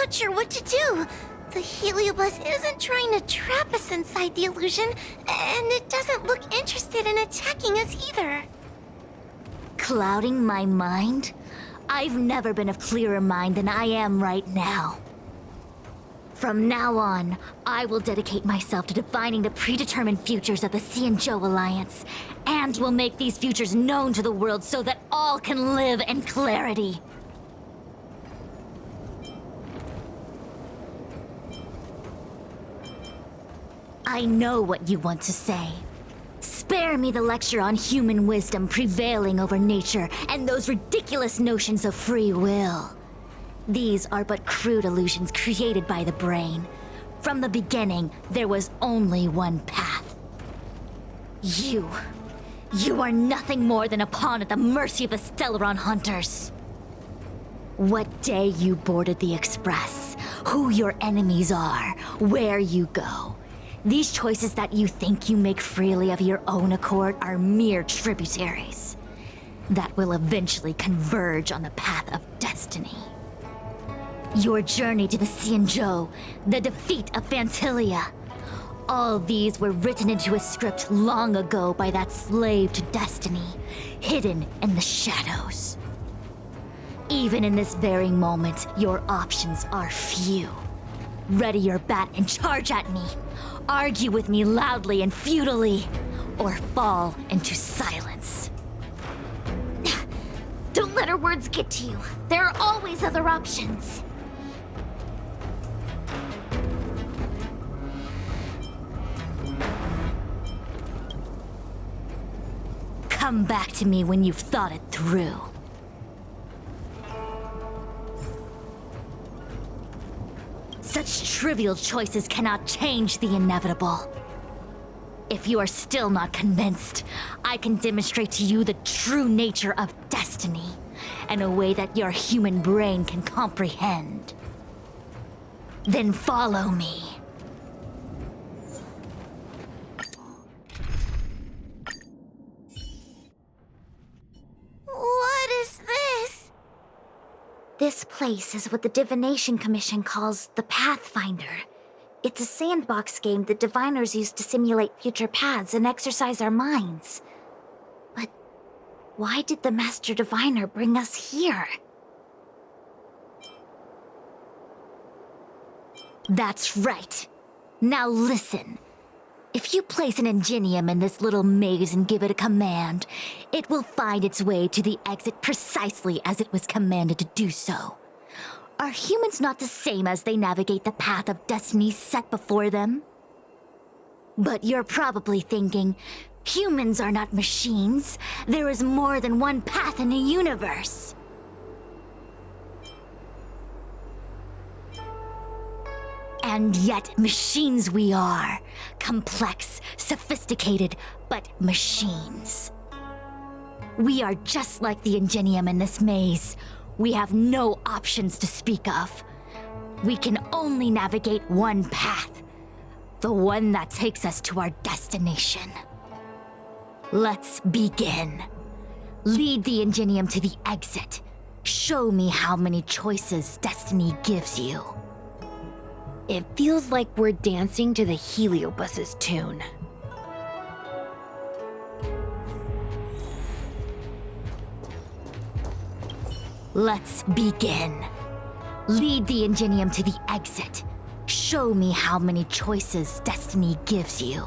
not sure what to do. The heliobus isn't trying to trap us inside the illusion, and it doesn't look interested in attacking us either. Clouding my mind? I've never been of clearer mind than I am right now. From now on, I will dedicate myself to defining the predetermined futures of the Xianzhou Alliance, and will make these futures known to the world so that all can live in clarity. I know what you want to say. Spare me the lecture on human wisdom prevailing over nature and those ridiculous notions of free will. These are but crude illusions created by the brain. From the beginning, there was only one path. You are nothing more than a pawn at the mercy of the Stellaron hunters. What day you boarded the Express, who your enemies are, where you go. These choices that you think you make freely of your own accord are mere tributaries that will eventually converge on the path of destiny. Your journey to the Xianzhou, the defeat of Phantilia, all these were written into a script long ago by that slave to destiny, hidden in the shadows. Even in this very moment, your options are few. Ready your bat and charge at me. Argue with me loudly and futilely, or fall into silence. Don't let her words get to you. There are always other options. Come back to me when you've thought it through. Such trivial choices cannot change the inevitable. If you are still not convinced, I can demonstrate to you the true nature of destiny in a way that your human brain can comprehend. Then follow me. What is this? This place is what the Divination Commission calls the Pathfinder. It's a sandbox game that diviners use to simulate future paths and exercise our minds. But why did the Master Diviner bring us here? That's right. Now listen. If you place an ingenium in this little maze and give it a command, it will find its way to the exit precisely as it was commanded to do so. Are humans not the same as they navigate the path of destiny set before them? But you're probably thinking, humans are not machines. There is more than one path in the universe. And yet machines we are. Complex, sophisticated, but machines. We are just like the ingenium in this maze. We have no options to speak of. We can only navigate one path. The one that takes us to our destination. Let's begin. Lead the ingenium to the exit. Show me how many choices destiny gives you. It feels like we're dancing to the heliobus's tune. Let's begin. Lead the ingenium to the exit. Show me how many choices destiny gives you.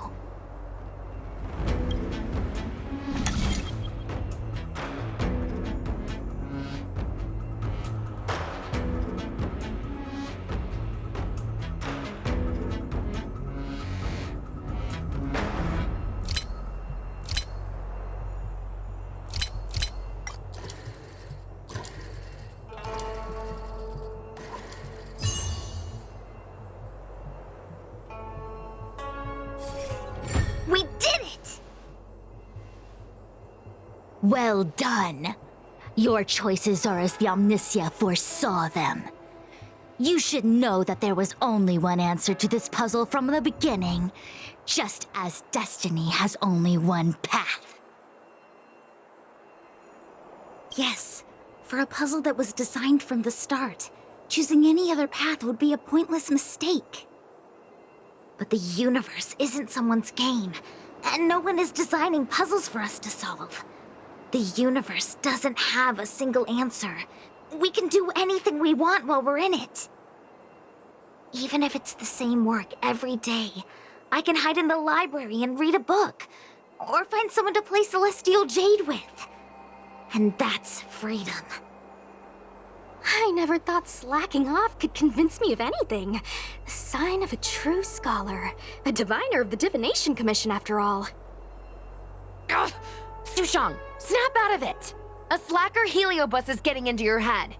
We did it! Well done. Your choices are as the Omniscia foresaw them. You should know that there was only one answer to this puzzle from the beginning, just as destiny has only one path. Yes, for a puzzle that was designed from the start. Choosing any other path would be a pointless mistake. But the universe isn't someone's game, and no one is designing puzzles for us to solve. The universe doesn't have a single answer. We can do anything we want while we're in it. Even if it's the same work every day, I can hide in the library and read a book, or find someone to play Celestial Jade with. And that's freedom. I never thought slacking off could convince me of anything. A sign of a true scholar. A diviner of the Divination Commission, after all. Ugh! Xuan, snap out of it! A slacker heliobus is getting into your head.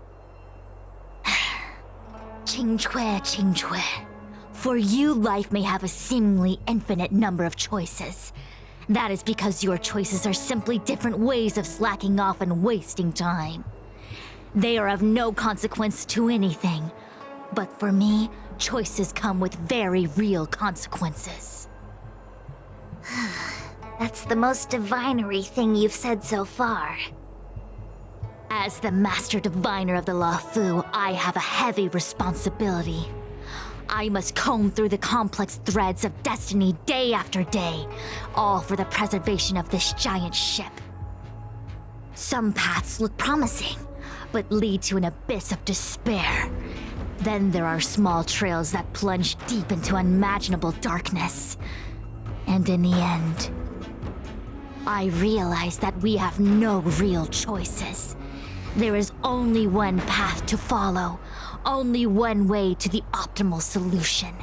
Quingque. For you, life may have a seemingly infinite number of choices. That is because your choices are simply different ways of slacking off and wasting time. They are of no consequence to anything. But for me, choices come with very real consequences. That's the most divinery thing you've said so far. As the Master Diviner of the Luofu, I have a heavy responsibility. I must comb through the complex threads of destiny day after day, all for the preservation of this giant ship. Some paths look promising, but lead to an abyss of despair. Then there are small trails that plunge deep into unimaginable darkness. And in the end, I realize that we have no real choices. There is only one path to follow, only one way to the optimal solution,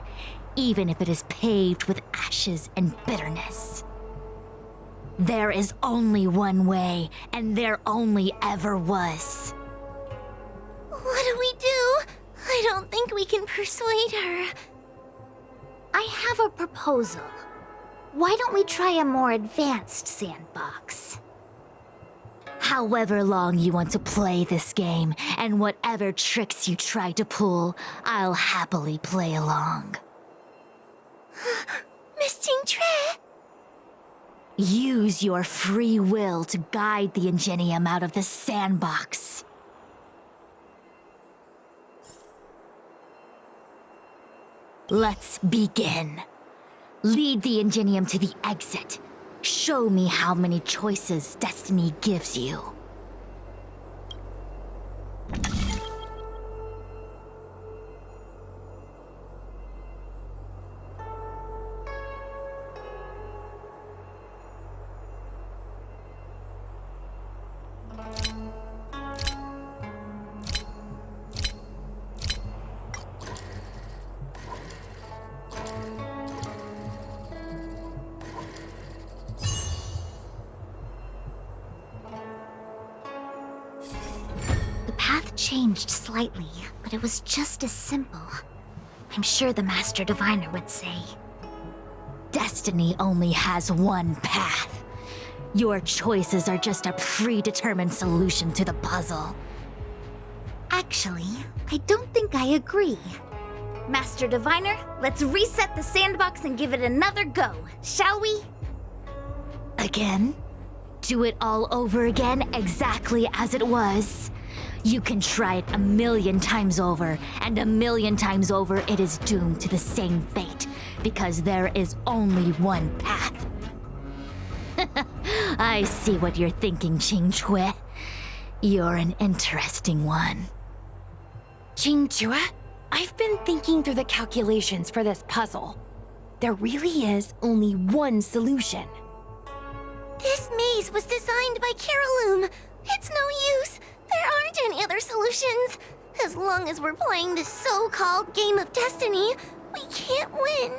even if it is paved with ashes and bitterness. There is only one way, and there only ever was. What do we do? I don't think we can persuade her. I have a proposal. Why don't we try a more advanced sandbox? However long you want to play this game, and whatever tricks you try to pull, I'll happily play along. Miss Quingque? Use your free will to guide the Ingenium out of the sandbox. Let's begin. Lead the Ingenium to the exit. Show me how many choices destiny gives you. Changed slightly, but it was just as simple. I'm sure the Master Diviner would say. Destiny only has one path. Your choices are just a predetermined solution to the puzzle. Actually, I don't think I agree. Master Diviner, let's reset the sandbox and give it another go, shall we? Again? Do it all over again exactly as it was. You can try it 1,000,000 times over, and 1,000,000 times over it is doomed to the same fate, because there is only one path. I see what you're thinking, Quingque. You're an interesting one. Quingque, I've been thinking through the calculations for this puzzle. There really is only one solution. This maze was designed by Caroloom. It's no use. There aren't any other solutions. As long as we're playing this so-called game of destiny, we can't win.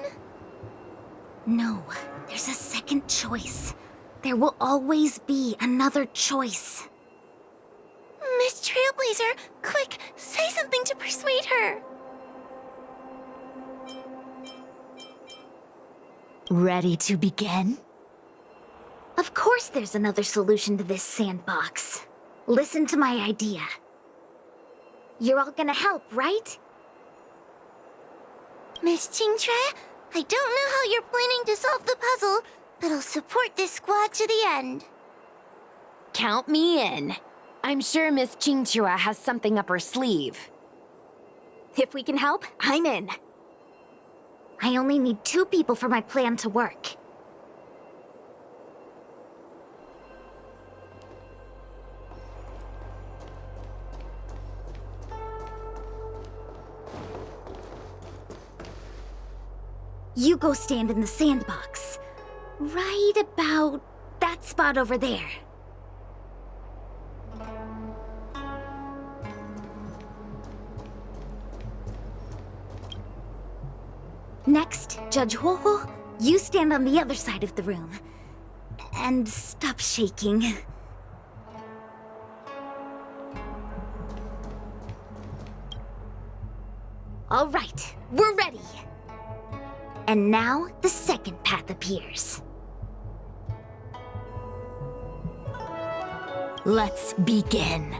No, there's a second choice. There will always be another choice. Miss Trailblazer, quick, say something to persuade her. Ready to begin? Of course there's another solution to this sandbox. Listen to my idea. You're all gonna help, right? Miss Quingque, I don't know how you're planning to solve the puzzle, but I'll support this squad to the end. Count me in. I'm sure Miss Quingque has something up her sleeve. If we can help, I'm in. I only need 2 people for my plan to work. You go stand in the sandbox. Right about that spot over there. Next, Judge Huohuo, you stand on the other side of the room. And stop shaking. All right, we're ready. And now, the second path appears. Let's begin.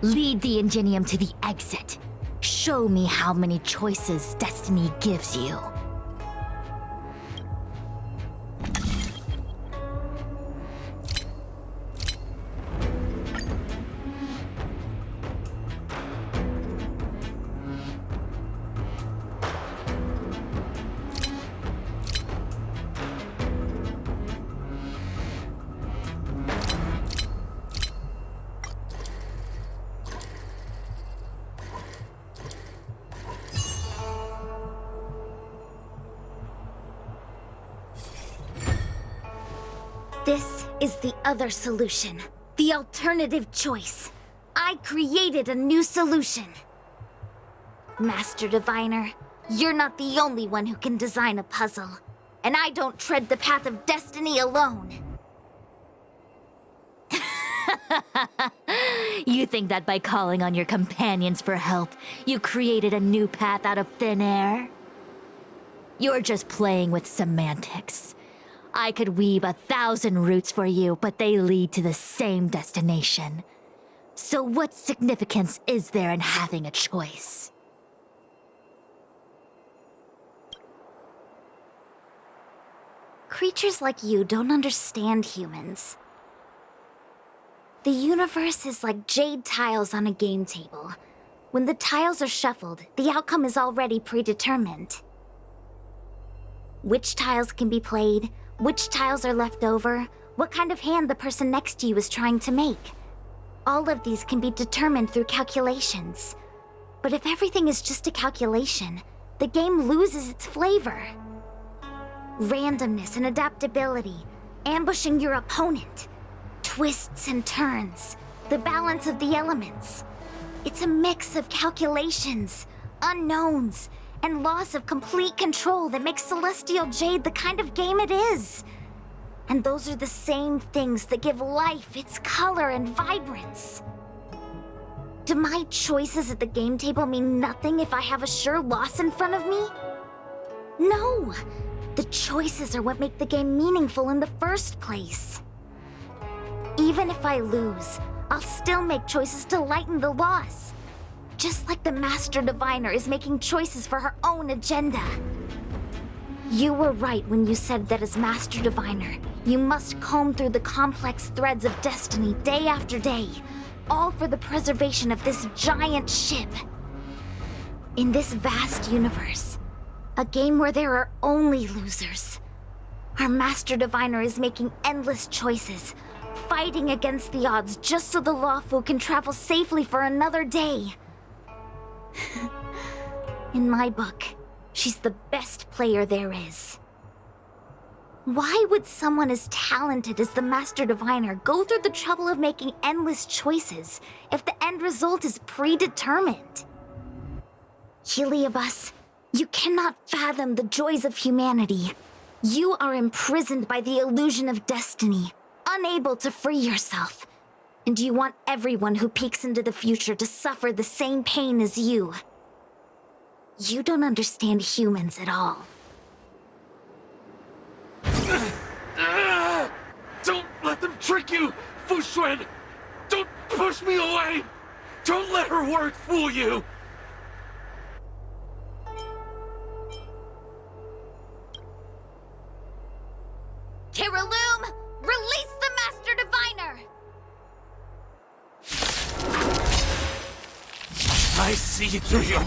Lead the Ingenium to the exit. Show me how many choices destiny gives you. This is the other solution. The alternative choice. I created a new solution. Master Diviner, you're not the only one who can design a puzzle. And I don't tread the path of destiny alone. You think that by calling on your companions for help, you created a new path out of thin air? You're just playing with semantics. I could weave 1,000 routes for you, but they lead to the same destination. So what significance is there in having a choice? Creatures like you don't understand humans. The universe is like jade tiles on a game table. When the tiles are shuffled, the outcome is already predetermined. Which tiles can be played, which tiles are left over, what kind of hand the person next to you is trying to make. All of these can be determined through calculations. But if everything is just a calculation, the game loses its flavor. Randomness and adaptability, ambushing your opponent, twists and turns, the balance of the elements. It's a mix of calculations, unknowns, and loss of complete control that makes Celestial Jade the kind of game it is. And those are the same things that give life its color and vibrance. Do my choices at the game table mean nothing if I have a sure loss in front of me? No! The choices are what make the game meaningful in the first place. Even if I lose, I'll still make choices to lighten the loss. Just like the Master Diviner is making choices for her own agenda. You were right when you said that as Master Diviner, you must comb through the complex threads of destiny day after day, all for the preservation of this giant ship. In this vast universe, a game where there are only losers, our Master Diviner is making endless choices, fighting against the odds just so the Lawful can travel safely for another day. In my book, she's the best player there is. Why would someone as talented as the Master Diviner go through the trouble of making endless choices if the end result is predetermined? Heliobus, you cannot fathom the joys of humanity. You are imprisoned by the illusion of destiny, unable to free yourself. And you want everyone who peeks into the future to suffer the same pain as you. You don't understand humans at all. Don't let them trick you, Xuan! Don't push me away! Don't let her words fool you! Kiraloom, release the Master Diviner! I see through your